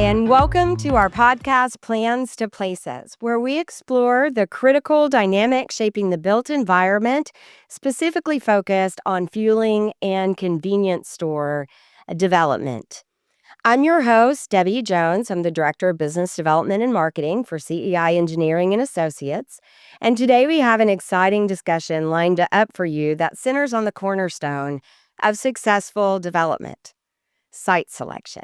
and welcome to our podcast, Plans to Places, where we explore the critical dynamics shaping the built environment, specifically focused on fueling and convenience store development. I'm your host, Debbie Jones. I'm the Director of Business Development and Marketing for CEI Engineering and Associates. And today we have an exciting discussion lined up for you that centers on the cornerstone of successful development, site selection.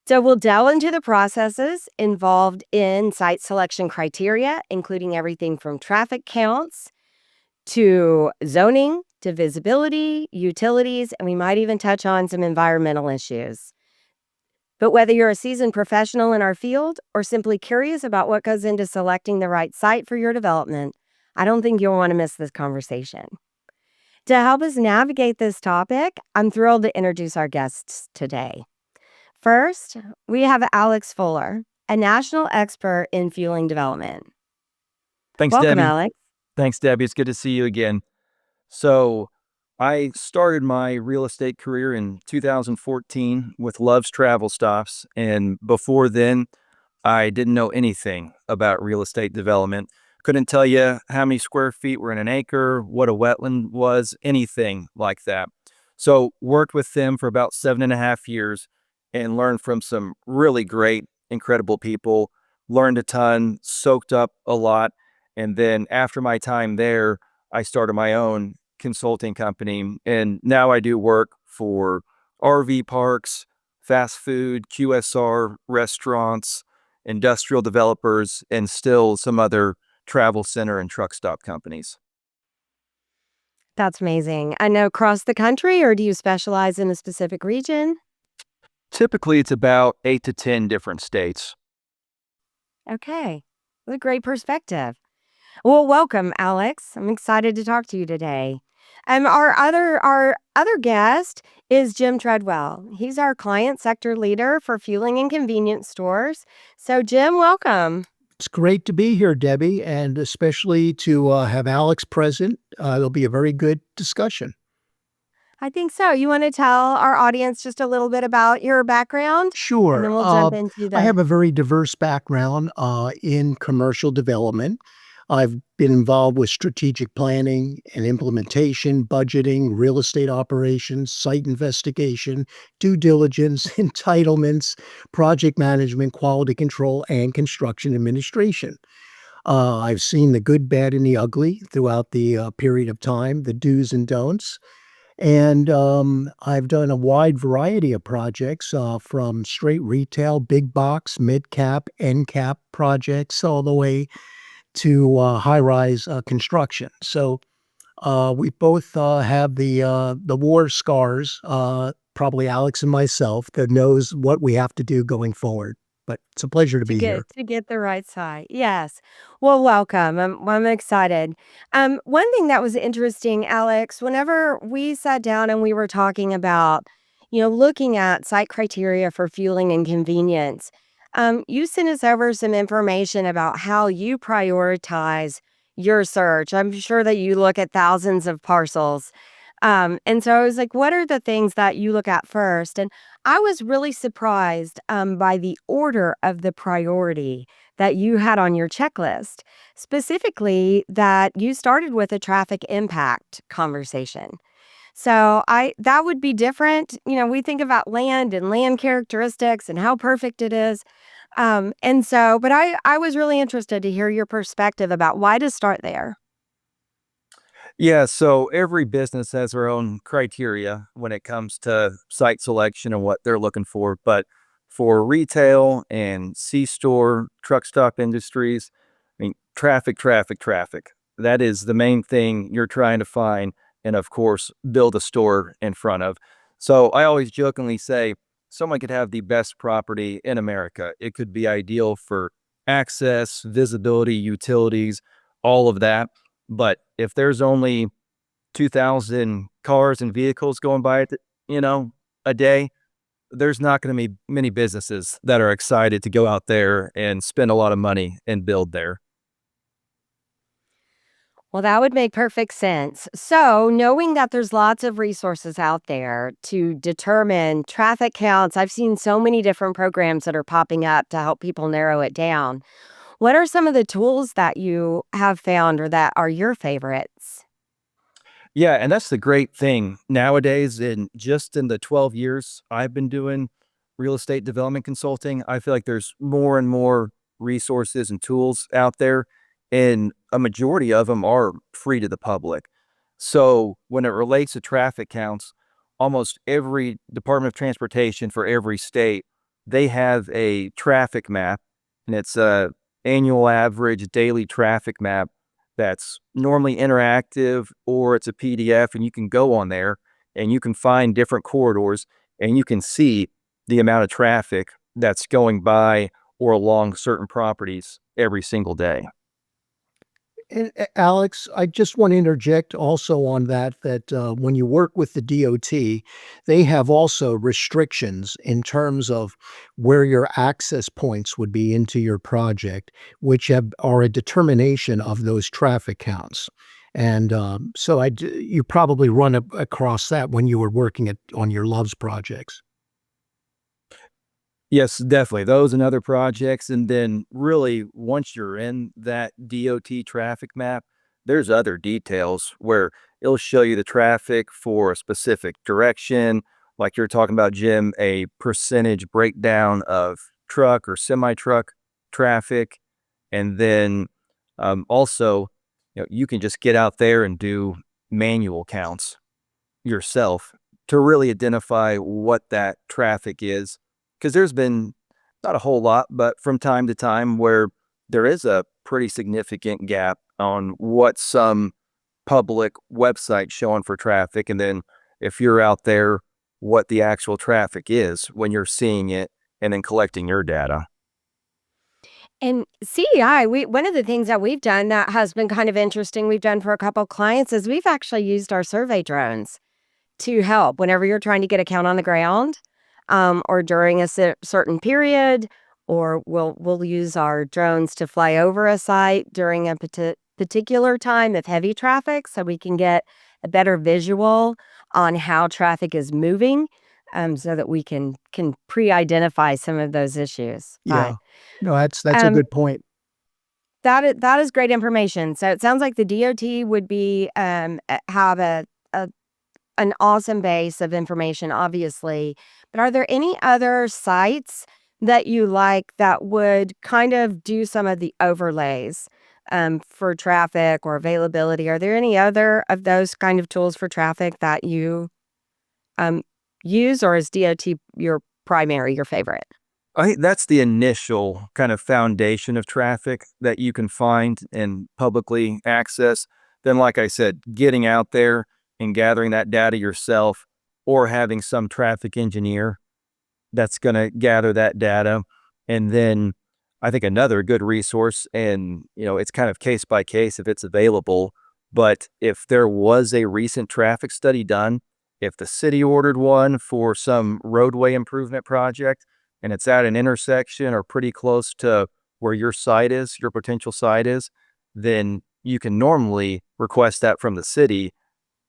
So we'll delve into the processes involved in site selection criteria, including everything from traffic counts to zoning to visibility, utilities, and we might even touch on some environmental issues. But whether you're a seasoned professional in our field or simply curious about what goes into selecting the right site for your development, I don't think you'll want to miss this conversation. To help us navigate this topic, I'm thrilled to introduce our guests today. First, we have Alex Fuller, a national expert in fueling development. Thanks, Welcome, Debbie. Alex. Thanks, Debbie. It's good to see you again. So I started my real estate career in 2014 with Love's Travel Stops. And before then, I didn't know anything about real estate development. Couldn't tell you how many square feet were in an acre, what a wetland was, anything like that. So worked with them for about 7.5 years and learned from some really great, incredible people, learned a ton, soaked up a lot. And then after my time there, I started my own consulting company. And now I do work for RV parks, fast food, QSR, restaurants, industrial developers, and still some other travel center and truck stop companies. That's amazing. I know across the country, or do you specialize in a specific region? Typically, it's about 8 to 10 different states. Okay, what a great perspective. Well, welcome, Alex. I'm excited to talk to you today. Our other guest is Jim Tredwell. He's our client sector leader for fueling and convenience stores. So, Jim, welcome. It's great to be here, Debbie, and especially to have Alex present. It'll be a very good discussion. I think so. You want to tell our audience just a little bit about your background? And Sure. then we'll jump into I have the. a very diverse background in commercial development. I've been involved with strategic planning and implementation, budgeting, real estate operations, site investigation, due diligence, entitlements, project management, quality control, and construction administration. I've seen the good, bad, and the ugly throughout the period of time, the do's and don'ts. And I've done a wide variety of projects from straight retail, big box, mid cap, end cap projects, all the way to high rise construction. So we both have the war scars, probably Alex and myself, that knows what we have to do going forward. But it's a pleasure to To be get here. to get the right side. Yes. Well, welcome. I'm excited. One thing that was interesting, Alex, whenever we sat down and we were talking about, looking at site criteria for fueling and convenience, you sent us over some information about how you prioritize your search. I'm sure that you look at thousands of parcels. And so I was like, what are the things that you look at first? And I was really surprised by the order of the priority that you had on your checklist, specifically that you started with a traffic impact conversation. So that would be different. We think about land and land characteristics and how perfect it is. But I was really interested to hear your perspective about why to start there. Yeah, so every business has their own criteria when it comes to site selection and what they're looking for. But for retail and C-store, truck stop industries, I mean, traffic, traffic, traffic. That is the main thing you're trying to find and, of course, build a store in front of. So I always jokingly say someone could have the best property in America. It could be ideal for access, visibility, utilities, all of that. But if there's only 2,000 cars and vehicles going by it, a day, there's not going to be many businesses that are excited to go out there and spend a lot of money and build there. Well, that would make perfect sense. So, knowing that there's lots of resources out there to determine traffic counts, I've seen so many different programs that are popping up to help people narrow it down. What are some of the tools that you have found or that are your favorites? Yeah, and that's the great thing nowadays. In just in the 12 years I've been doing real estate development consulting, I feel like there's more and more resources and tools out there, and a majority of them are free to the public. So when it relates to traffic counts, almost every Department of Transportation for every state, they have a traffic map, and it's a annual average daily traffic map that's normally interactive, or it's a PDF, and you can go on there and you can find different corridors and you can see the amount of traffic that's going by or along certain properties every single day. And Alex, I just want to interject also on that when you work with the DOT, they have also restrictions in terms of where your access points would be into your project, which are a determination of those traffic counts. And you probably across that when you were working on your Loves projects. Yes, definitely. Those and other projects. And then, really, once you're in that DOT traffic map, there's other details where it'll show you the traffic for a specific direction. Like you're talking about, Jim, a percentage breakdown of truck or semi truck traffic. And then also, you can just get out there and do manual counts yourself to really identify what that traffic is. Because there's been not a whole lot, but from time to time where there is a pretty significant gap on what some public website showing for traffic. And then if you're out there, what the actual traffic is when you're seeing it and then collecting your data. And CEI, we one of the things that we've done that has been kind of interesting, we've done for a couple clients is we've actually used our survey drones to help whenever you're trying to get a count on the ground, or during a certain period, or we'll use our drones to fly over a site during a particular time of heavy traffic, so we can get a better visual on how traffic is moving, so that we can pre-identify some of those issues. But Yeah. No, that's a um, good point. that is great information. So it sounds like the DOT would be have a an awesome base of information, obviously. But are there any other sites that you like that would kind of do some of the overlays for traffic or availability? Are there any other of those kind of tools for traffic that you um, use, or is DOT your primary, your favorite? I think that's the initial kind of foundation of traffic that you can find and publicly access. Then, like I said, getting out there and gathering that data yourself, or having some traffic engineer that's going to gather that data. And then I think another good resource, and it's kind of case by case if it's available, but if there was a recent traffic study done, if the city ordered one for some roadway improvement project and it's at an intersection or pretty close to where your site is, your potential site is, then you can normally request that from the city,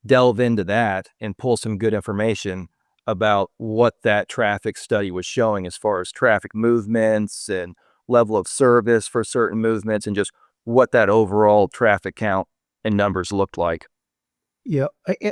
delve into that, and pull some good information about what that traffic study was showing as far as traffic movements and level of service for certain movements, and just what that overall traffic count and numbers looked like. Yeah,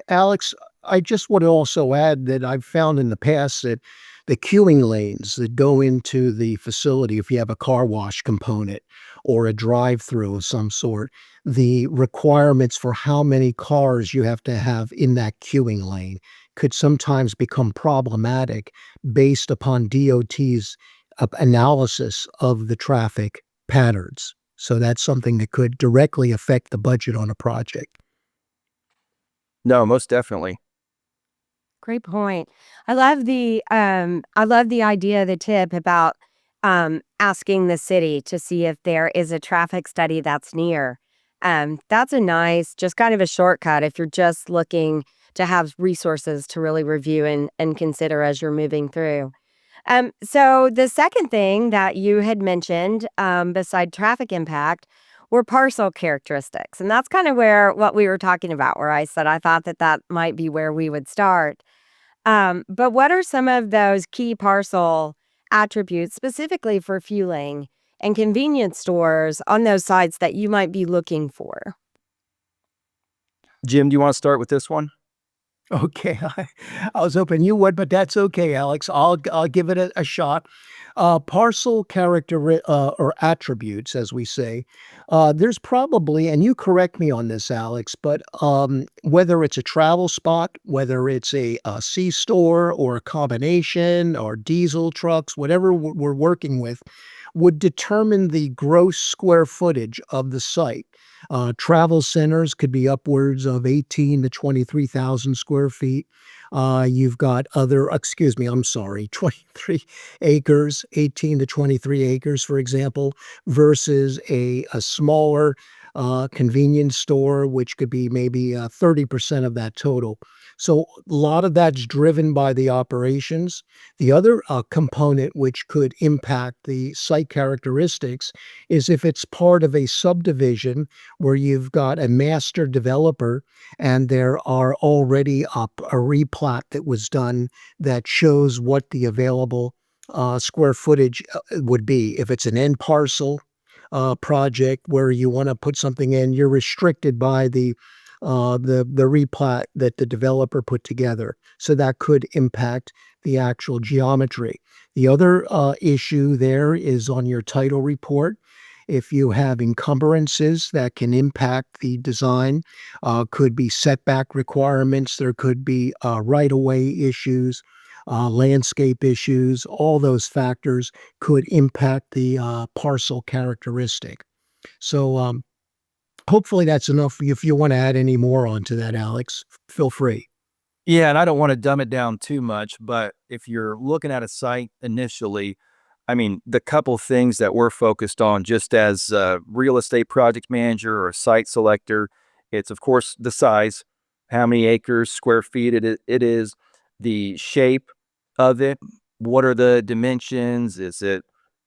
Alex, I just want to also add that I've found in the past that the queuing lanes that go into the facility, if you have a car wash component or a drive-through of some sort, the requirements for how many cars you have to have in that queuing lane could sometimes become problematic based upon DOT's analysis of the traffic patterns. So that's something that could directly affect the budget on a project. No, most definitely. Great point. I love the idea, the tip about asking the city to see if there is a traffic study that's near. That's a nice, just kind of a shortcut if you're just looking to have resources to really review and consider as you're moving through. So the second thing that you had mentioned, beside traffic impact, were parcel characteristics. And that's kind of where what we were talking about, where I said I thought that that might be where we would start. But what are some of those key parcel attributes specifically for fueling and convenience stores on those sites that you might be looking for? Jim, do you want to start with this one? Okay, I was hoping you would, but that's okay, Alex. I'll give it a shot. Parcel character or attributes, as we say. There's probably, and you correct me on this, Alex, but whether it's a travel spot, whether it's a C store or a combination or diesel trucks, whatever we're working with, would determine the gross square footage of the site. Travel centers could be upwards of 18 to 23,000 square feet. You've got other, excuse me, I'm sorry, 23 acres, 18 to 23 acres, for example, versus a smaller convenience store, which could be maybe 30% of that total. So a lot of that's driven by the operations. The other component which could impact the site characteristics is if it's part of a subdivision where you've got a master developer and there are already a replat that was done that shows what the available square footage would be. If it's an end parcel project where you want to put something in, you're restricted by the replat that the developer put together. So that could impact the actual geometry. The other issue there is on your title report. If you have encumbrances that can impact the design, could be setback requirements, there could be right-of-way issues, landscape issues, all those factors could impact the parcel characteristic. So hopefully that's enough. If you want to add any more onto that, Alex, feel free. Yeah, and I don't want to dumb it down too much, but if you're looking at a site initially, I mean, the couple things that we're focused on just as a real estate project manager or a site selector, it's of course the size, how many acres, square feet it is, the shape of it, what are the dimensions, is it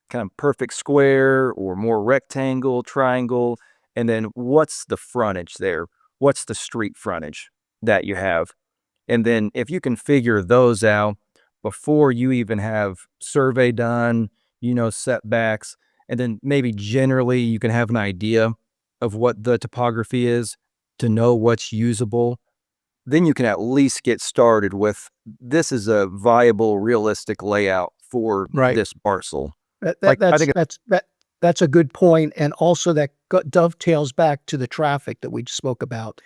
kind of perfect square or more rectangle, triangle, and then what's the frontage there? What's the street frontage that you have? And then if you can figure those out before you even have survey done, setbacks, and then maybe generally you can have an idea of what the topography is to know what's usable, then you can at least get started with this is a viable, realistic layout for Right. this parcel. That, that Like I that's think that's that that's a good point, and also that dovetails back to the traffic that we spoke about.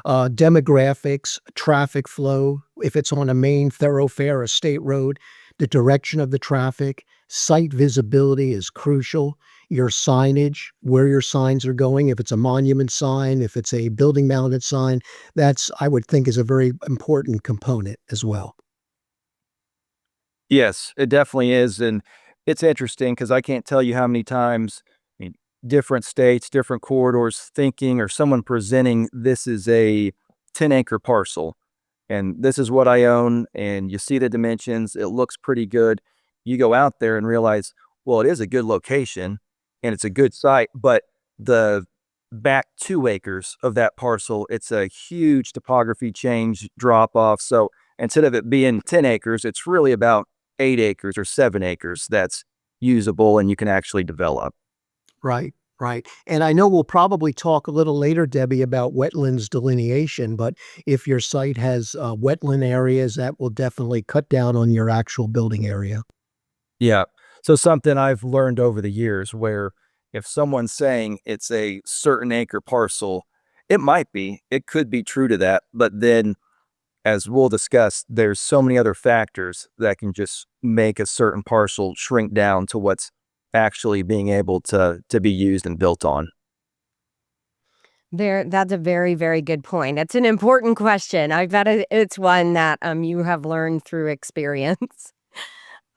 Demographics, traffic flow, if it's on a main thoroughfare, a state road, the direction of the traffic, site visibility is crucial. Your signage, where your signs are going, if it's a monument sign, if it's a building mounted sign, that's, I would think, is a very important component as well. yes, it definitely is, and it's interesting because I can't tell you how many times, I mean, different states, different corridors thinking or someone presenting this is a 10-acre parcel, and this is what I own, and you see the dimensions, it looks pretty good. You go out there and realize, well, it is a good location and it's a good site, but the back 2 acres of that parcel, it's a huge topography change drop off. So instead of it being 10 acres, it's really about 8 acres or 7 acres that's usable and you can actually develop. Right, right. And I know we'll probably talk a little later, Debbie, about wetlands delineation, but if your site has wetland areas, that will definitely cut down on your actual building area. Yeah. So something I've learned over the years where if someone's saying it's a certain acre parcel, it might be, it could be true to that, but then as we'll discuss, there's so many other factors that can just make a certain parcel shrink down to what's actually being able to be used and built on. That's a very, very good point. It's an important question. I bet it's one that you have learned through experience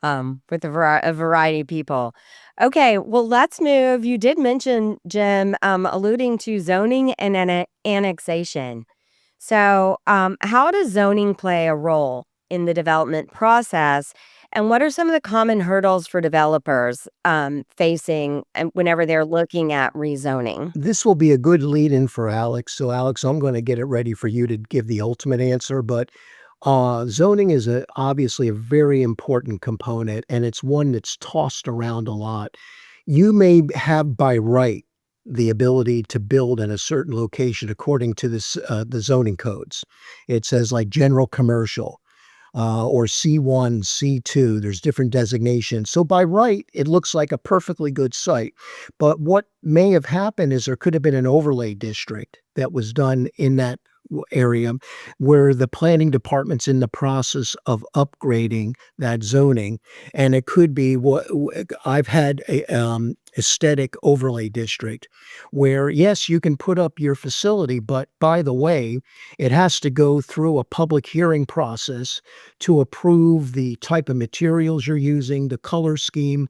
with a variety of people. Okay, well, let's move. You did mention, Jim, alluding to zoning and annexation. So, how does zoning play a role in the development process? And what are some of the common hurdles for developers facing whenever they're looking at rezoning? This will be a good lead in for Alex. So, Alex, I'm going to get it ready for you to give the ultimate answer. But zoning is obviously a very important component, and it's one that's tossed around a lot. You may have by right the ability to build in a certain location according to the zoning codes. It says like general commercial or C1, C2. There's different designations. So by right, it looks like a perfectly good site. But what may have happened is there could have been an overlay district that was done in that area where the planning department's in the process of upgrading that zoning. And it could be what I've had a aesthetic overlay district where, yes, you can put up your facility, but by the way, it has to go through a public hearing process to approve the type of materials you're using, the color scheme,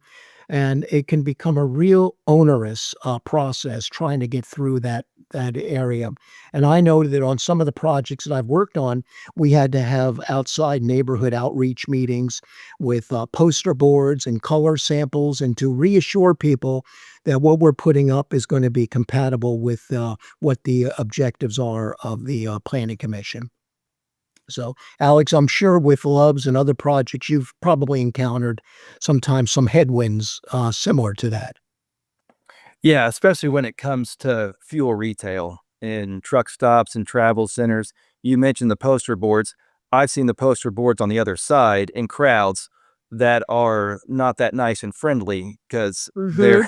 and it can become a real onerous process trying to get through that area. And I know that on some of the projects that I've worked on, we had to have outside neighborhood outreach meetings with poster boards and color samples, and to reassure people that what we're putting up is going to be compatible with what the objectives are of the planning commission. So, Alex, I'm sure with Loves and other projects, you've probably encountered sometimes some headwinds similar to that. Yeah, especially when it comes to fuel retail in truck stops and travel centers. You mentioned the poster boards. I've seen the poster boards on the other side in crowds that are not that nice and friendly because Hmm.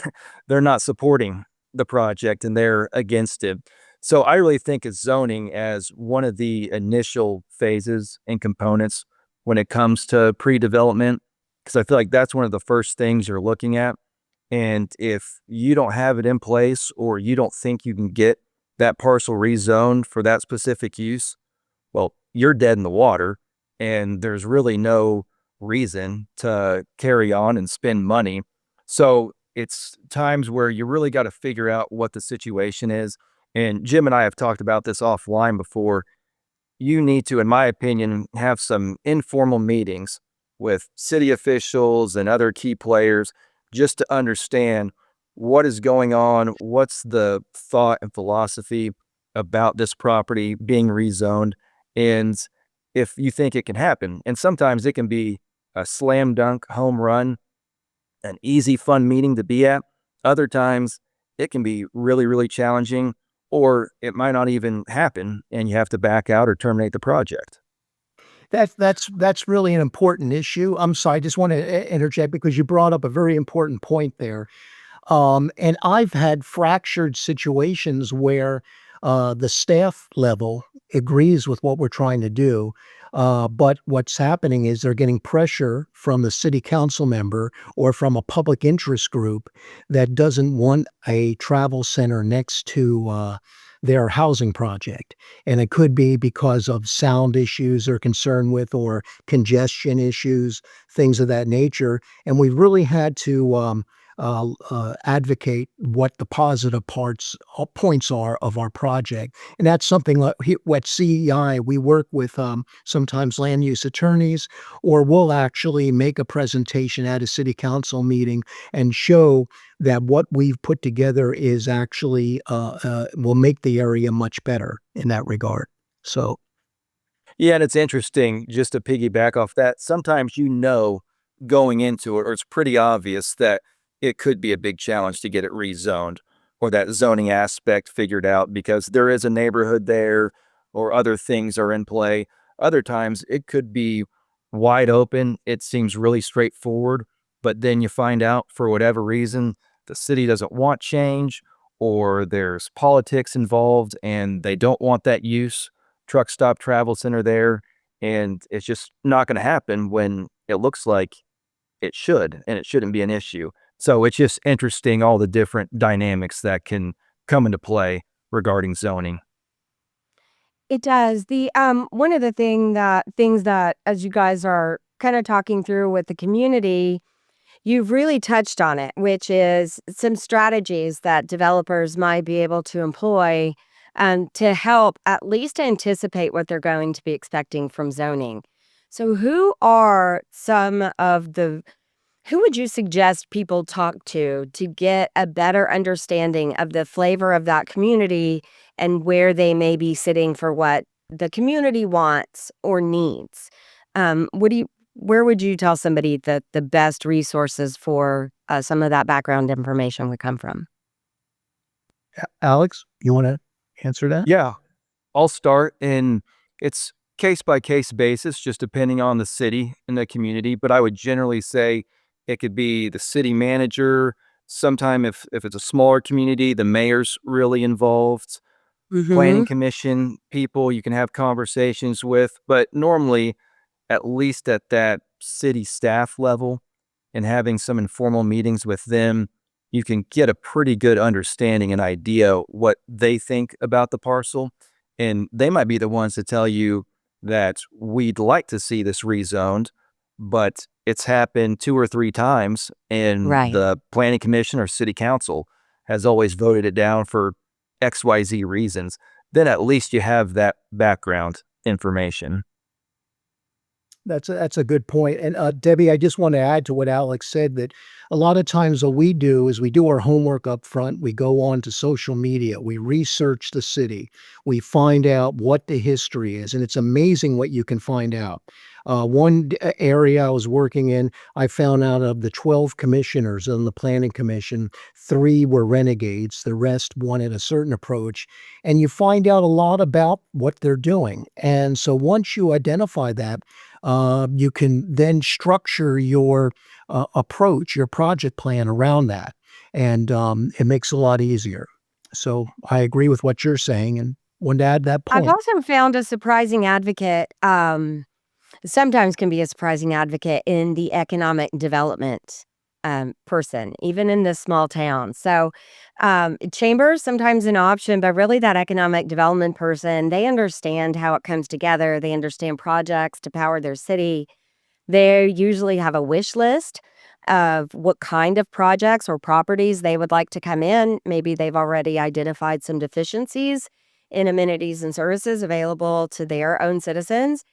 they're not supporting the project and they're against it. So I really think of zoning as one of the initial phases and components when it comes to pre-development because I feel like that's one of the first things you're looking at. And if you don't have it in place or you don't think you can get that parcel rezoned for that specific use, well, you're dead in the water and there's really no reason to carry on and spend money. So it's times where you really got to figure out what the situation is. And Jim and I have talked about this offline before. You need to, in my opinion, have some informal meetings with city officials and other key players just to understand what is going on, what's the thought and philosophy about this property being rezoned, and if you think it can happen. And sometimes it can be a slam dunk home run, an easy, fun meeting to be at. Other times it can be really, really challenging, or it might not even happen and you have to back out or terminate the project. That's really an important issue. I'm sorry, I just want to interject because you brought up a very important point there. And I've had fractured situations where the staff level agrees with what we're trying to do. But what's happening is they're getting pressure from the city council member or from a public interest group that doesn't want a travel center next to their housing project. And it could be because of sound issues they're concerned with or congestion issues, things of that nature. And we've really had to advocate what the positive points are of our project, and that's something like at CEI we work with sometimes land use attorneys, or we'll actually make a presentation at a city council meeting and show that what we've put together is actually will make the area much better in that regard. So Yeah, and it's interesting just to piggyback off that. Sometimes going into it, or it's pretty obvious that it could be a big challenge to get it rezoned or that zoning aspect figured out because there is a neighborhood there or other things are in play. Other times it could be wide open. It seems really straightforward, but then you find out for whatever reason the city doesn't want change or there's politics involved and they don't want that use truck stop travel center there. And it's just not going to happen when it looks like it should, and it shouldn't be an issue. So it's just interesting all the different dynamics that can come into play regarding zoning. It does. The one of the things that as you guys are kind of talking through with the community, you've really touched on it, which is some strategies that developers might be able to employ to help at least anticipate what they're going to be expecting from zoning. So who would you suggest people talk to get a better understanding of the flavor of that community and where they may be sitting for what the community wants or needs? What do you where would you tell somebody that the best resources for some of that background information would come from? Alex, you want to answer that? Yeah, I'll start, and it's case by case basis, just depending on the city and the community. But I would generally say it could be the city manager. Sometime if it's a smaller community, the mayor's really involved. Planning Mhm. commission people you can have conversations with, but normally, at least at that city staff level, and having some informal meetings with them, you can get a pretty good understanding and idea what they think about the parcel. And they might be the ones to tell you that we'd like to see this rezoned, but it's happened 2 or 3 times, and Right. the planning commission or city council has always voted it down for XYZ reasons. Then at least you have that background information. That's a good point. And Debbie, I just want to add to what Alex said that a lot of times what we do is we do our homework up front. We go on to social media. We research the city. We find out what the history is, and it's amazing what you can find out. Area I was working in, I found out of the 12 commissioners on the planning commission, 3 were renegades. The rest wanted a certain approach, and you find out a lot about what they're doing. And so once you identify that, you can then structure your approach, your project plan around that, and it makes it a lot easier. So I agree with what you're saying, and wanted to add that I've point. also found a surprising advocate, sometimes can be a surprising advocate in the economic development person, even in this small town. So, chambers sometimes an option, but really that economic development person, they understand how it comes together. They understand projects to power their city. They usually have a wish list of what kind of projects or properties they would like to come in. Maybe they've already identified some deficiencies in amenities and services available to their own citizens.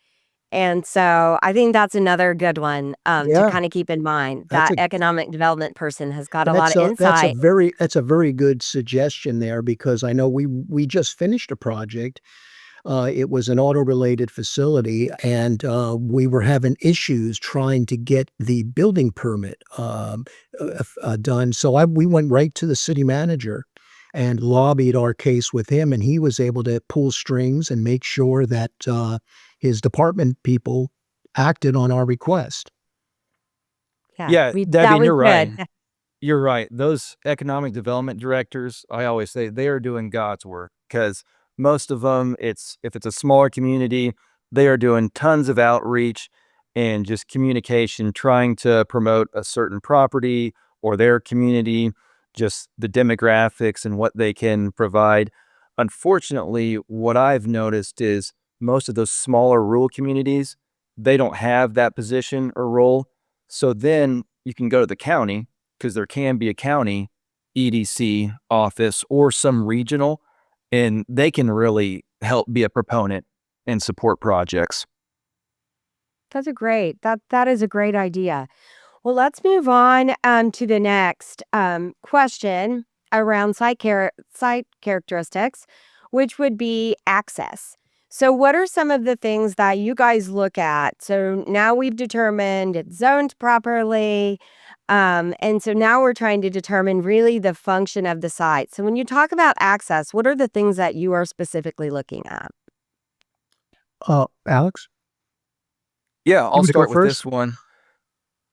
And so I think that's another good one to Yeah, kind of keep in mind. that's That a economic development person has got a and lot of insight. that's a very good suggestion there because I know we just finished a project. It was an auto-related facility, and we were having issues trying to get the building permit done. So we went right to the city manager and lobbied our case with him, and he was able to pull strings and make sure that his department people acted on our request. Yeah, Yeah, that Debbie, and was you're right. good. You're right. Those economic development directors, I always say they are doing God's work because most of them, it's if it's a smaller community, they are doing tons of outreach and just communication, trying to promote a certain property or their community, just the demographics and what they can provide. Unfortunately, what I've noticed is most of those smaller rural communities, they don't have that position or role. So then you can go to the county because there can be a county EDC office or some regional, and they can really help be a proponent and support projects. That is a great idea. Well, let's move on to the next question around site characteristics, which would be access. So, what are some of the things that you guys look at? So now we've determined it's zoned properly, and so now we're trying to determine really the function of the site. So, when you talk about access, what are the things that you are specifically looking at? Alex, Yeah, you I'll want to go start with first? this one.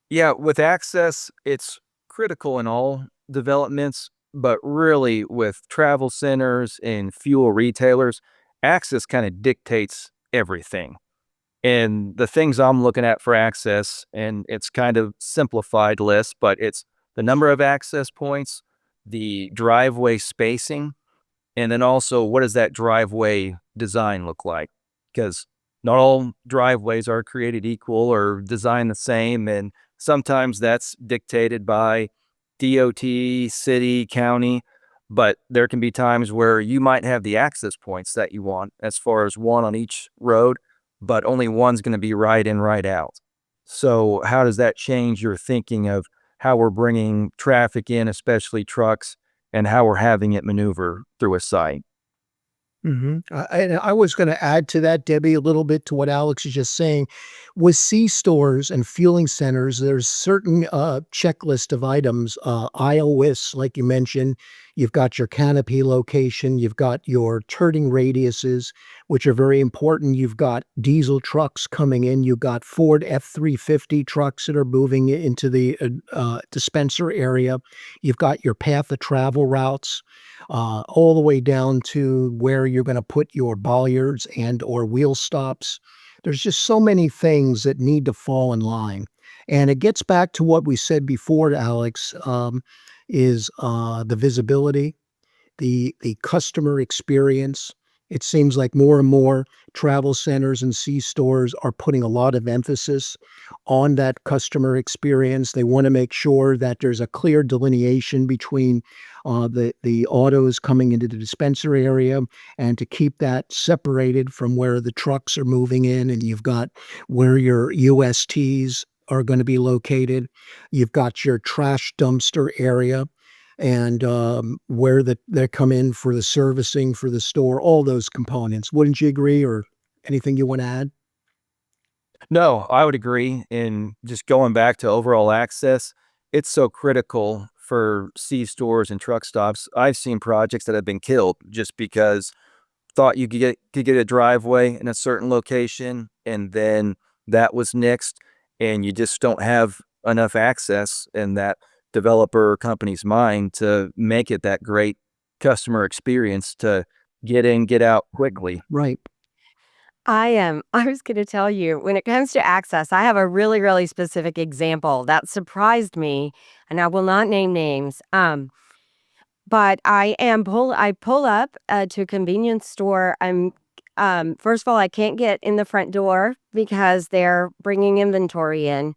Yeah, with access, it's critical in all developments, but really with travel centers and fuel retailers, access kind of dictates everything. And the things I'm looking at for access, and it's kind of simplified list, but it's the number of access points, the driveway spacing, and then also what does that driveway design look like? Because not all driveways are created equal or designed the same. And sometimes that's dictated by DOT, city, county. But there can be times where you might have the access points that you want, as far as one on each road, but only one's going to be right in, right out. So how does that change your thinking of how we're bringing traffic in, especially trucks, and how we're having it maneuver through a site? And I was going to add to that, Debbie, a little bit to what Alex is just saying. With C stores and fueling centers, there's certain checklist of items, aisle widths, like you mentioned. You've got your canopy location. You've got your turning radiuses, which are very important. You've got diesel trucks coming in. You've got Ford F-350 trucks that are moving into the dispenser area. You've got your path of travel routes all the way down to where you're going to put your bollards and or wheel stops. There's just so many things that need to fall in line. And it gets back to what we said before, Alex, is the visibility, the customer experience. It seems like more and more travel centers and C stores are putting a lot of emphasis on that customer experience. They want to make sure that there's a clear delineation between the autos coming into the dispenser area, and to keep that separated from where the trucks are moving in. And you've got where your USTs are going to be located. You've got your trash dumpster area, and where they come in for the servicing for the store, all those components. Wouldn't you agree, or anything you want to add? No, I would agree. And just going back to overall access, it's so critical for C stores and truck stops. I've seen projects that have been killed just because thought you could get a driveway in a certain location, and then that was nixed, and you just don't have enough access in that developer or company's mind to make it that great customer experience to get in, get out quickly. Right. I was going to tell you, when it comes to access, I have a really, really specific example that surprised me, and I will not name names. But I pull up to a convenience store. First of all, I can't get in the front door because they're bringing inventory in.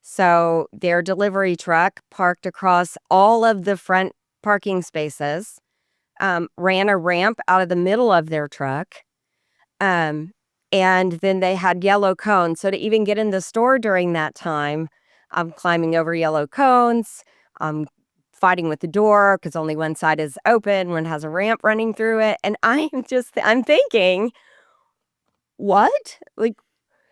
So their delivery truck parked across all of the front parking spaces, ran a ramp out of the middle of their truck. Um, and then they had yellow cones. So to even get in the store during that time, I'm climbing over yellow cones. I'm fighting with the door because only one side is open, one has a ramp running through it. And I'm thinking, what? Like,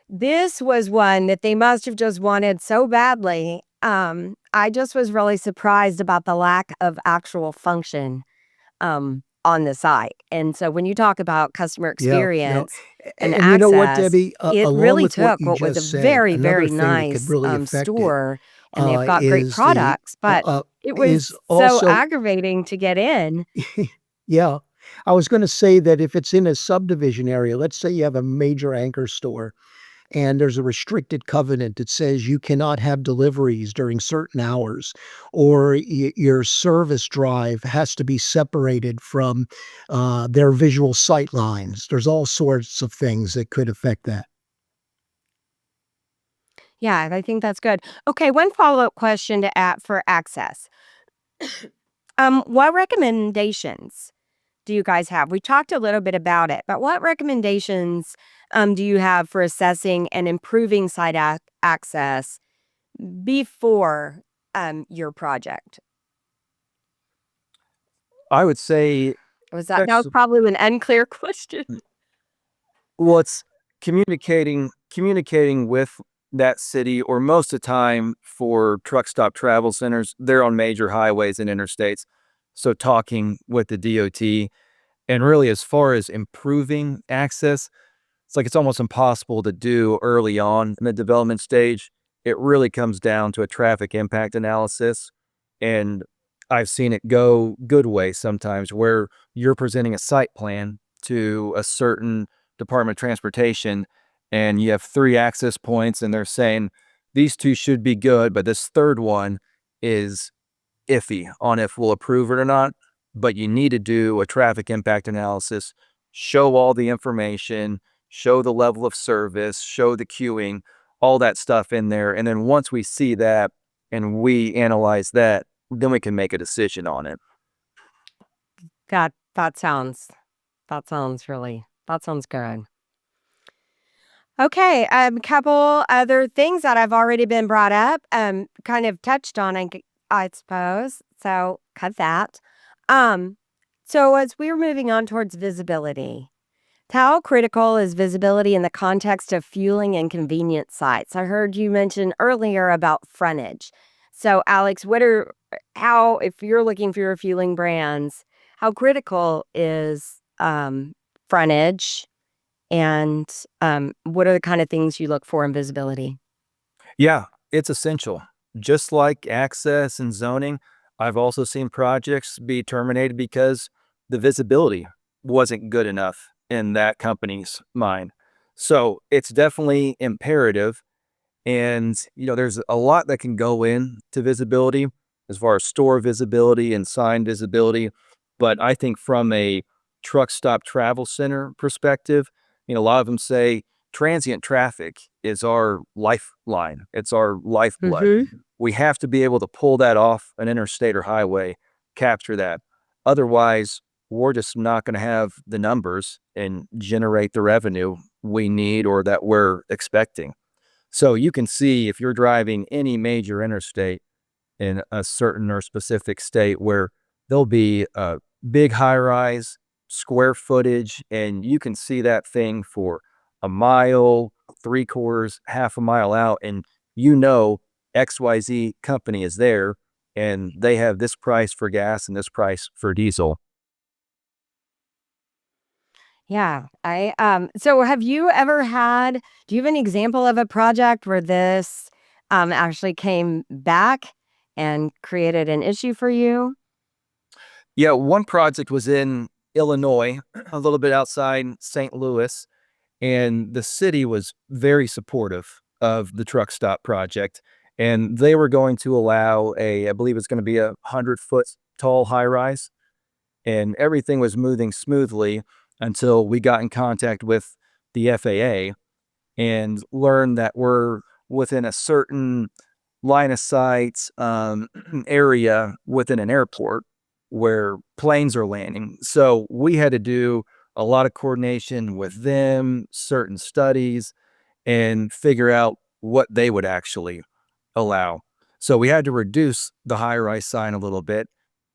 this was one that they must have just wanted so badly. I just was really surprised about the lack of actual function on the site. And so when you talk about customer Yeah. No. experience and And you know what, access, Debbie? it Along really with what took you what was a just said, very, another very thing that could nice really affect it store, and they've got great is the products, but it is was so also aggravating to get in. yeah. I was going to say that if it's in a subdivision area, let's say you have a major anchor store, and there's a restricted covenant that says you cannot have deliveries during certain hours, or your service drive has to be separated from their visual sight lines. There's all sorts of things that could affect that. Yeah, I think that's good. Okay, one follow-up question to add for access. What recommendations do you guys have? We talked a little bit about it, but what recommendations do you have for assessing and improving access before your project? I would say, That was probably an unclear question. well, it's communicating with that city, or most of the time for truck stop travel centers, they're on major highways and interstates. So talking with the DOT, and really as far as improving access, it's like it's almost impossible to do early on in the development stage. It really comes down to a traffic impact analysis. And I've seen it go good way sometimes where you're presenting a site plan to a certain Department of Transportation, and you have three access points, and they're saying these two should be good, but this third one is iffy on if we'll approve it or not. But you need to do a traffic impact analysis, show all the information, show the level of service, show the queuing, all that stuff in there. And then once we see that and we analyze that, then we can make a decision on it. That sounds that sounds good. Okay, couple other things that have already been brought up, kind of touched on, I suppose. So cut that. Um, so as we're moving on towards visibility, how critical is visibility in the context of fueling and convenience sites? I heard you mention earlier about frontage. So, Alex, how, if you're looking for your fueling brands, how critical is frontage, and what are the kind of things you look for in visibility? Yeah, it's essential. Just like access and zoning, I've also seen projects be terminated because the visibility wasn't good enough in that company's mind. So it's definitely imperative. And, there's a lot that can go in to visibility as far as store visibility and sign visibility. But I think from a truck stop travel center perspective, a lot of them say transient traffic is our lifeline, it's our lifeblood. Hmm. We have to be able to pull that off an interstate or highway, capture that. Otherwise, we're just not going to have the numbers and generate the revenue we need or that we're expecting. So you can see if you're driving any major interstate in a certain or specific state where there'll be a big high rise square footage, and you can see that thing for a mile, three quarters, half a mile out, and XYZ company is there and they have this price for gas and this price for diesel. Yeah, so have you ever had do you have an example of a project where this actually came back and created an issue for you? Yeah, one project was in Illinois, a little bit outside St. Louis, and the city was very supportive of the truck stop project, and they were going to allow I believe it's going to be a 100-foot tall high rise, and everything was moving smoothly until we got in contact with the FAA and learned that we're within a certain line of sight area within an airport where planes are landing. So we had to do a lot of coordination with them, certain studies, and figure out what they would actually allow. So we had to reduce the high rise sign a little bit.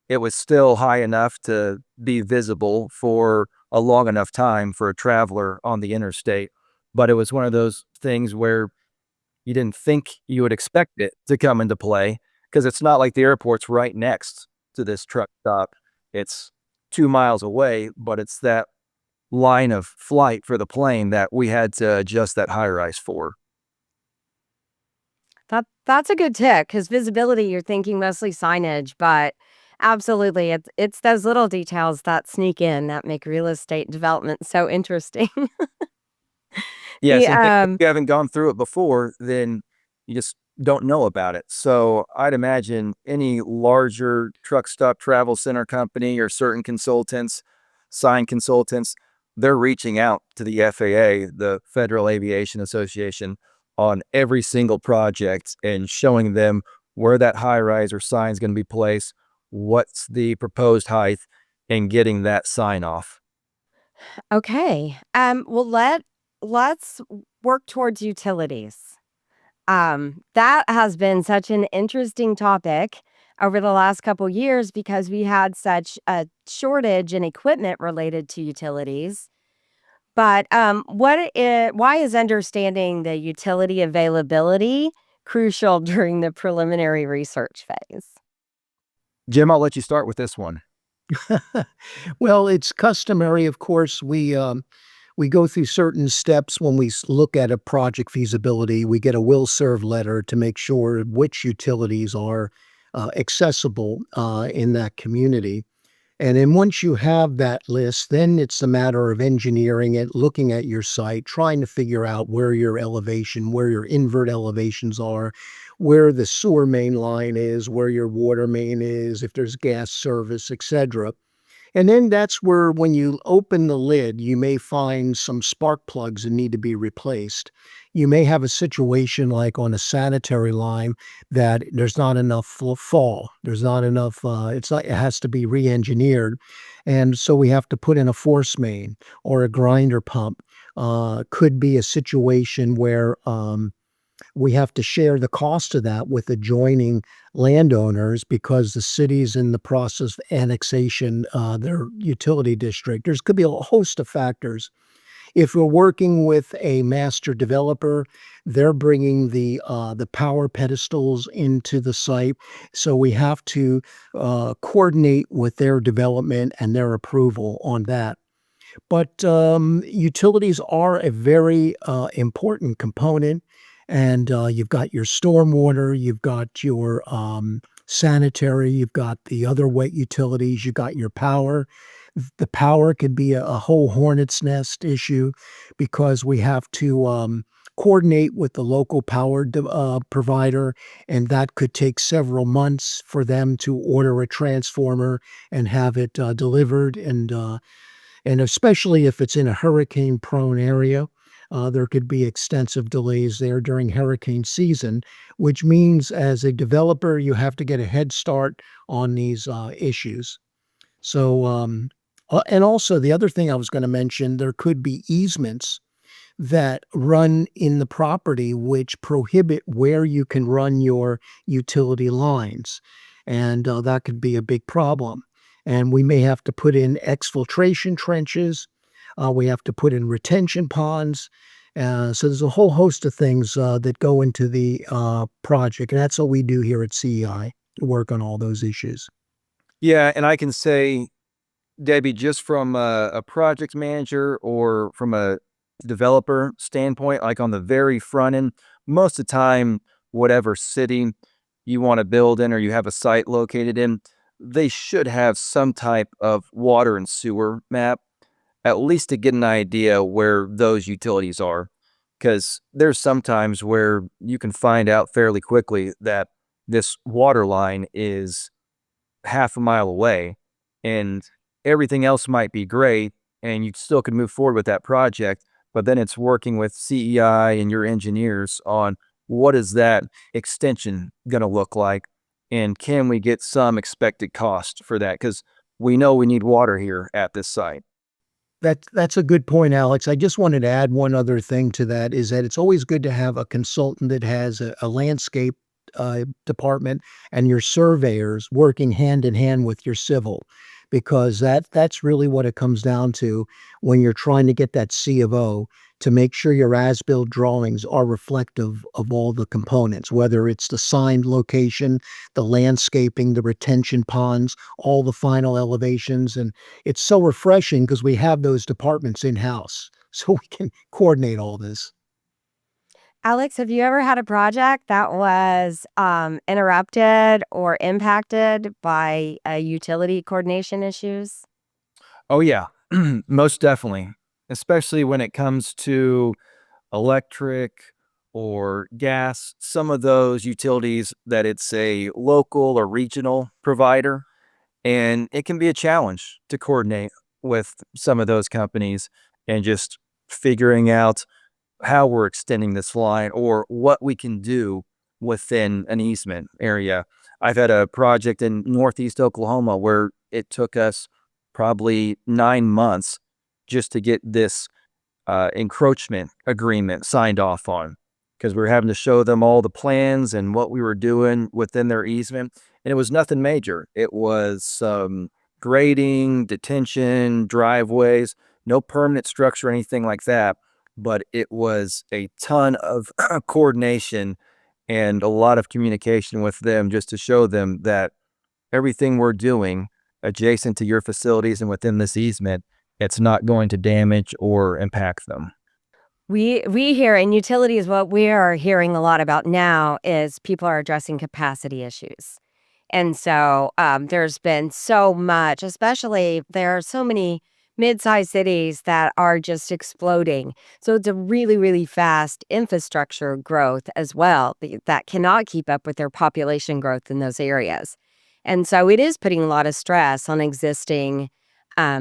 It was still high enough to be visible for a long enough time for a traveler on the interstate. But it was one of those things where you didn't think you would expect it to come into play because it's not like the airport's right next to this truck stop. It's 2 miles away, but it's that line of flight for the plane that we had to adjust that high rise for. That's a good tip because visibility, you're thinking mostly signage, but absolutely, it's those little details that sneak in that make real estate development so interesting. The Yes, and if you haven't gone through it before, then you just don't know about it. So I'd imagine any larger truck stop travel center company or certain consultants, sign consultants, they're reaching out to the FAA, the Federal Aviation Association, on every single project and showing them where that high rise or sign is going to be placed, what's the proposed height, and getting that sign off. Okay. Well, let's work towards utilities. That has been such an interesting topic over the last couple years because we had such a shortage in equipment related to utilities. But why is understanding the utility availability crucial during the preliminary research phase? Jim, I'll let you start with this one. Well, it's customary, of course. We go through certain steps when look at a project feasibility. We get a will serve letter to make sure which utilities are accessible in that community. And then once you have that list, then it's a matter of engineering it, looking at your site, trying to figure out where your elevation, where your invert elevations are, where the sewer main line is, where your water main is, if there's gas service, etc. And then that's where, when you open the lid, you may find some spark plugs that need to be replaced. You may have a situation like on a sanitary line that there's not enough fall. There's not enough, it has to be re engineered. And so we have to put in a force main or a grinder pump. Could be a situation where we have to share the cost of that with adjoining landowners because the city's in the process of annexation, their utility district. There's could be a host of factors. If we're working with a master developer, they're bringing the power pedestals into the site, so we have to coordinate with their development and their approval on that. But utilities are a very important component, and you've got your stormwater, you've got your sanitary, you've got the other wet utilities, you've got your power. The power could be a whole hornet's nest issue because we have to coordinate with the local power provider, and that could take several months for them to order a transformer and have it delivered. And especially if it's in a hurricane-prone area, there could be extensive delays there during hurricane season, which means as a developer, you have to get a head start on these issues. So, and also the other thing I was going to mention, there could be easements that run in the property which prohibit where you can run your utility lines. And that could be a big problem. And we may have to put in exfiltration trenches. We have to put in retention ponds. So there's a whole host of things that go into the project. And that's what we do here at CEI, work on all those issues. Yeah, and I can say, Debbie, just from a project manager or from a developer standpoint, like on the very front end, most of the time, whatever city you want to build in or you have a site located in, they should have some type of water and sewer map, at least to get an idea where those utilities are. Because there's sometimes where you can find out fairly quickly that this water line is half a mile away and everything else might be great and you still could move forward with that project, but then it's working with CEI and your engineers on what is that extension going to look like and can we get some expected cost for that, because we know we need water here at this site. That's a good point, Alex. I just wanted to add one other thing to that is that it's always good to have a consultant that has a landscape department and your surveyors working hand in hand with your civil, because that's really what it comes down to when you're trying to get that C of O, to make sure your as-built drawings are reflective of all the components, whether it's the signed location, the landscaping, the retention ponds, all the final elevations. And it's so refreshing because we have those departments in-house, so we can coordinate all this. Alex, have you ever had a project that was interrupted or impacted by utility coordination issues? Oh, yeah, most definitely, especially when it comes to electric or gas, some of those utilities that it's a local or regional provider. And it can be a challenge to coordinate with some of those companies and just figuring out how we're extending this line or what we can do within an easement area. I've had a project in Northeast Oklahoma where it took us probably 9 months just to get this encroachment agreement signed off on, because we were having to show them all the plans and what we were doing within their easement. And it was nothing major. It was grading, detention, driveways, no permanent structure, or anything like that. But it was a ton of coordination and a lot of communication with them just to show them that everything we're doing adjacent to your facilities and within this easement, it's not going to damage or impact them. We hear in utilities, what we are hearing a lot about now is people are addressing capacity issues. And so there's been so much, especially there are so many mid-sized cities that are just exploding. So it's a really, really fast infrastructure growth as well that cannot keep up with their population growth in those areas. And so it is putting a lot of stress on existing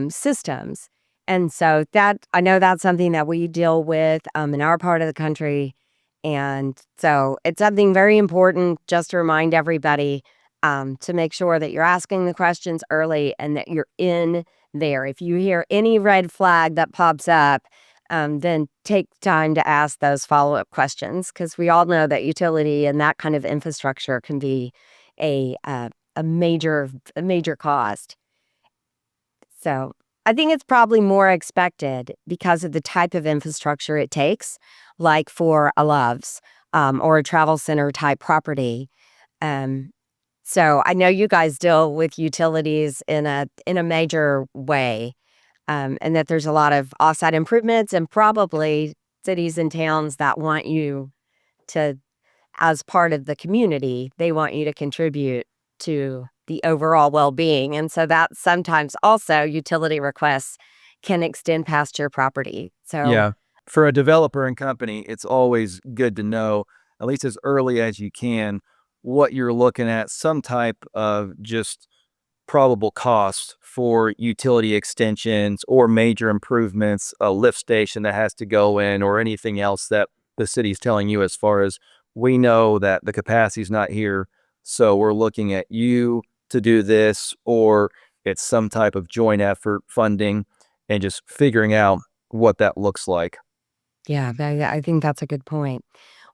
systems. And so that I know that's something that we deal with in our part of the country. And so it's something very important just to remind everybody to make sure that you're asking the questions early and that you're in there. If you hear any red flag that pops up, then take time to ask those follow-up questions, because we all know that utility and that kind of infrastructure can be a uh, a major cost. So I think it's probably more expected because of the type of infrastructure it takes, like for a Love's or a travel center type property. Um, so I know you guys deal with utilities in a major way, and that there's a lot of offsite improvements and probably cities and towns that want you to, as part of the community, they want you to contribute to the overall well-being, and so that sometimes also utility requests can extend past your property. So Yeah. For a developer and company, it's always good to know, at least as early as you can, what you're looking at, some type of just probable cost for utility extensions or major improvements, a lift station that has to go in, or anything else that the city's telling you as far as, we know that the capacity's not here, so we're looking at you to do this, or it's some type of joint effort funding, and just figuring out what that looks like. yeah, I think that's a good point.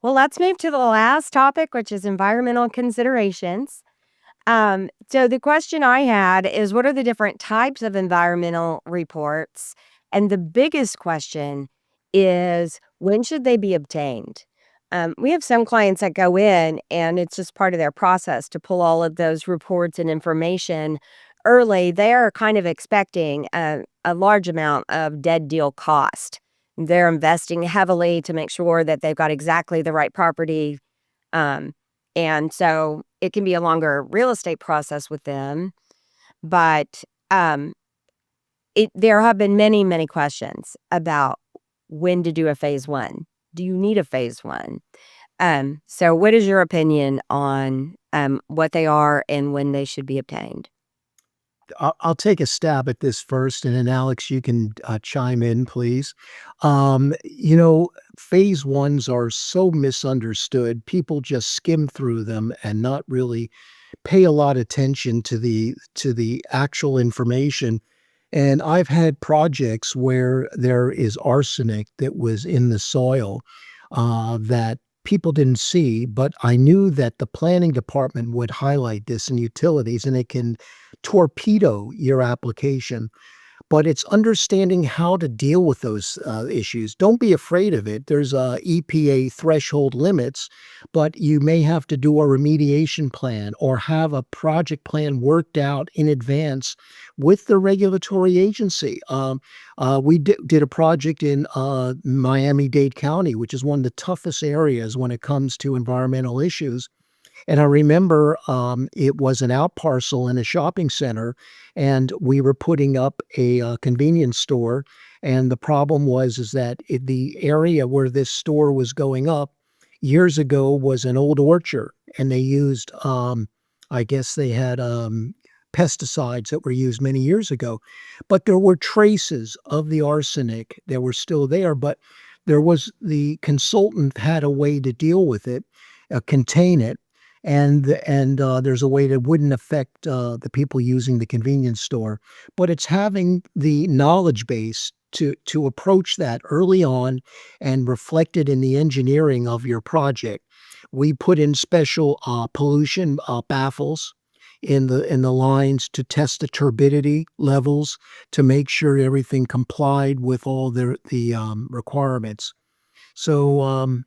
Well, let's move to the last topic, which is environmental considerations. So the question I had is, what are the different types of environmental reports? And the biggest question is, when should they be obtained? We have some clients that go in and it's just part of their process to pull all of those reports and information early. They are kind of expecting a large amount of dead deal cost. They're investing heavily to make sure that they've got exactly the right property, um, and so it can be a longer real estate process with them, but there have been many, many questions about when to do a phase one. Do you need a phase one? So what is your opinion on what they are and when they should be obtained? I'll take a stab at this first, and then Alex, you can chime in, please. Phase ones are so misunderstood. People just skim through them and not really pay a lot of attention to the actual information. And I've had projects where there is arsenic that was in the soil that people didn't see, but I knew that the planning department would highlight this in utilities, and it can torpedo your application, but it's understanding how to deal with those issues. Don't be afraid of it. There's EPA threshold limits, but you may have to do a remediation plan or have a project plan worked out in advance with the regulatory agency. We did a project in Miami-Dade County, which is one of the toughest areas when it comes to environmental issues. And I remember, it was an out parcel in a shopping center, and we were putting up a, convenience store, and the problem was is that the area where this store was going up years ago was an old orchard, and they used, I guess they had, pesticides that were used many years ago, but there were traces of the arsenic that were still there, but the consultant had a way to deal with it, contain it, and there's a way that wouldn't affect the people using the convenience store. But it's having the knowledge base to approach that early on and reflect it in the engineering of your project. We put in special pollution baffles in the lines to test the turbidity levels to make sure everything complied with all the requirements. So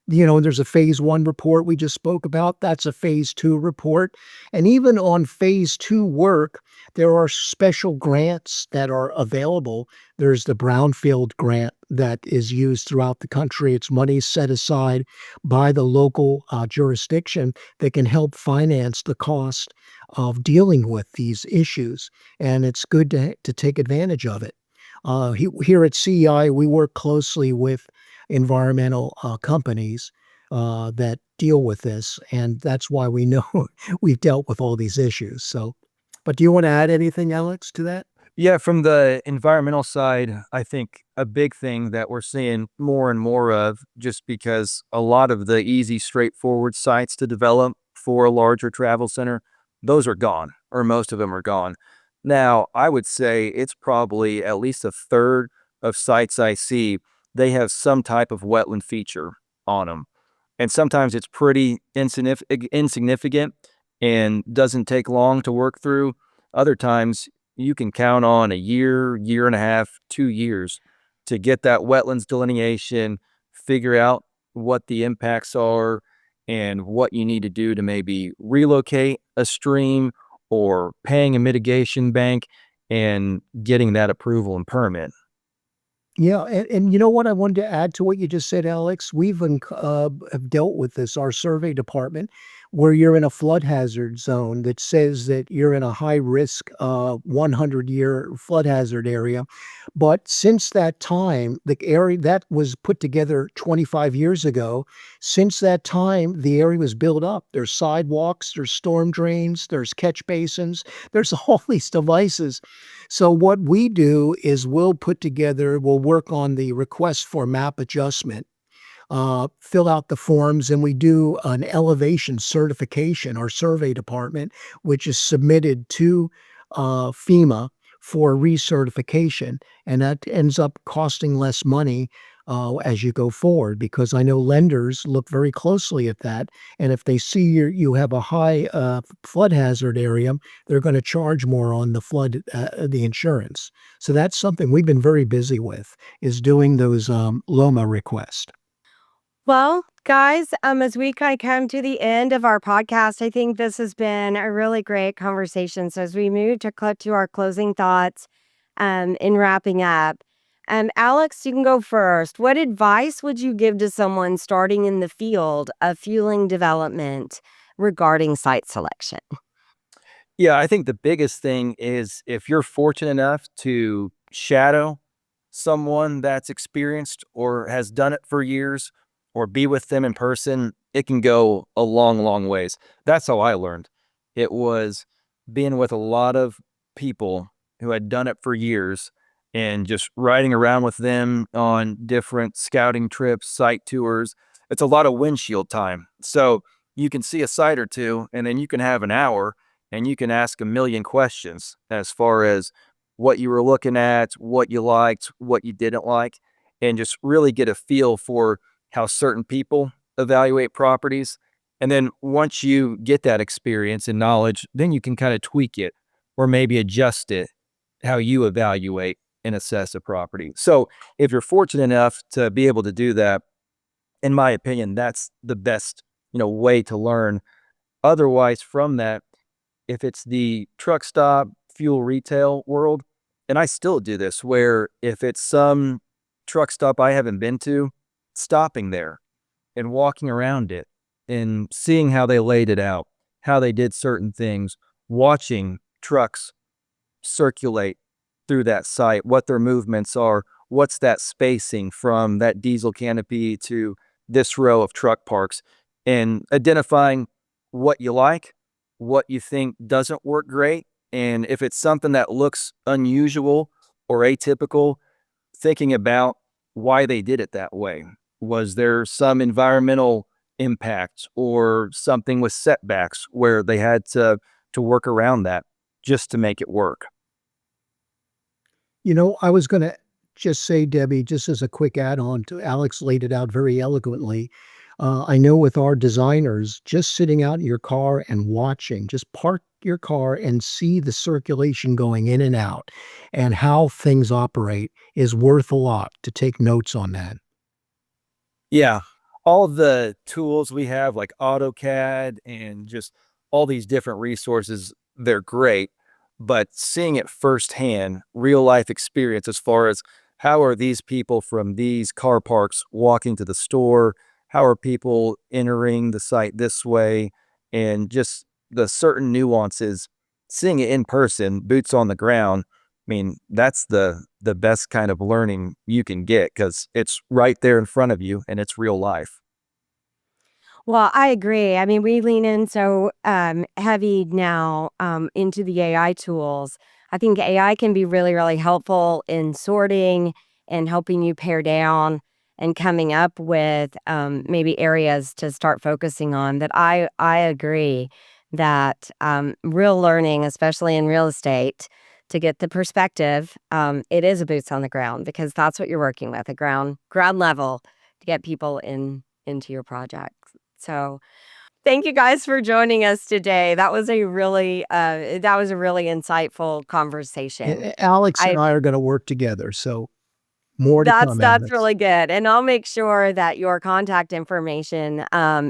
there's a phase one report we just spoke about. That's a phase two report. And even on phase two work, there are special grants that are available. There's the Brownfield grant that is used throughout the country. It's money set aside by the local jurisdiction that can help finance the cost of dealing with these issues. And it's good to take advantage of it. Here at CEI, we work closely with environmental companies that deal with this, and that's why we know we've dealt with all these issues. So, but do you want to add anything, Alex, to that? Yeah, from the environmental side, I think a big thing that we're seeing more and more of, just because a lot of the easy, straightforward sites to develop for a larger travel center, those are gone, or most of them are gone. Now, I would say it's probably at least a third, of sites I see, they have some type of wetland feature on them. And sometimes it's pretty insignificant and doesn't take long to work through. Other times you can count on a year, year and a half, 2 years to get that wetlands delineation, figure out what the impacts are and what you need to do to maybe relocate a stream or paying a mitigation bank and getting that approval and permit. Yeah, and you know what I wanted to add to what you just said, Alex? Have dealt with this, our survey department, where you're in a flood hazard zone that says that you're in a high risk, 100-year flood hazard area. But since that time, the area that was put together 25 years ago, since that time, the area was built up. There's sidewalks, there's storm drains, there's catch basins, there's all these devices. So what we do is we'll work on the request for map adjustment, fill out the forms, and we do an elevation certification, our survey department, which is submitted to FEMA for recertification. And that ends up costing less money as you go forward, because I know lenders look very closely at that. And if they see you have a high flood hazard area, they're going to charge more on the insurance. So that's something we've been very busy with, is doing those LOMA requests. Well, guys, as we kind of come to the end of our podcast, I think this has been a really great conversation. So as we move to our closing thoughts, in wrapping up, Alex, you can go first. What advice would you give to someone starting in the field of fueling development regarding site selection? Yeah, I think the biggest thing is if you're fortunate enough to shadow someone that's experienced or has done it for years or be with them in person, it can go a long, long ways. That's how I learned. It was being with a lot of people who had done it for years and just riding around with them on different scouting trips, site tours. It's a lot of windshield time. So you can see a site or two, and then you can have an hour and you can ask a million questions as far as what you were looking at, what you liked, what you didn't like, and just really get a feel for how certain people evaluate properties. And then once you get that experience and knowledge, then you can kind of tweak it or maybe adjust it how you evaluate and assess a property. So if you're fortunate enough to be able to do that, in my opinion, that's the best, way to learn. Otherwise, from that, if it's the truck stop, fuel retail world, and I still do this, where if it's some truck stop I haven't been to, stopping there and walking around it and seeing how they laid it out, how they did certain things, watching trucks circulate through that site, what their movements are, what's that spacing from that diesel canopy to this row of truck parks, and identifying what you like, what you think doesn't work great, and if it's something that looks unusual or atypical, thinking about why they did it that way. Was there some environmental impact or something with setbacks where they had to work around that just to make it work? I was going to just say, Debbie, just as a quick add on to Alex laid it out very eloquently. I know with our designers, just sitting out in your car and watching, just park your car and see the circulation going in and out and how things operate is worth a lot to take notes on that. Yeah. All of the tools we have, like AutoCAD and just all these different resources, they're great. But seeing it firsthand, real life experience as far as how are these people from these car parks walking to the store? How are people entering the site this way? And just the certain nuances, seeing it in person, boots on the ground. I mean, that's the best kind of learning you can get because it's right there in front of you and it's real life. Well, I agree. I mean, we lean in so heavy now into the AI tools. I think AI can be really, really helpful in sorting and helping you pare down and coming up with maybe areas to start focusing on. That I agree that real learning, especially in real estate, to get the perspective. It is a boots on the ground because that's what you're working with, a ground level to get people into your project. So thank you guys for joining us today. That was a really insightful conversation. Alex I and I are going to work together. So more to come, That's Alex. really good, and I'll make sure that your contact information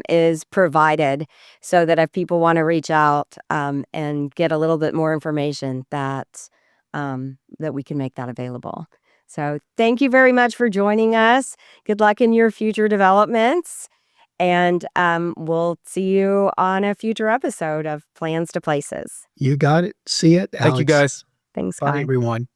is provided so that if people want to reach out and get a little bit more information, that we can make that available. So thank you very much for joining us. Good luck in your future developments, and we'll see you on a future episode of Plans to Places. You got it. See it, Alex. Thank you, guys. Thanks, Bye, guys. everyone.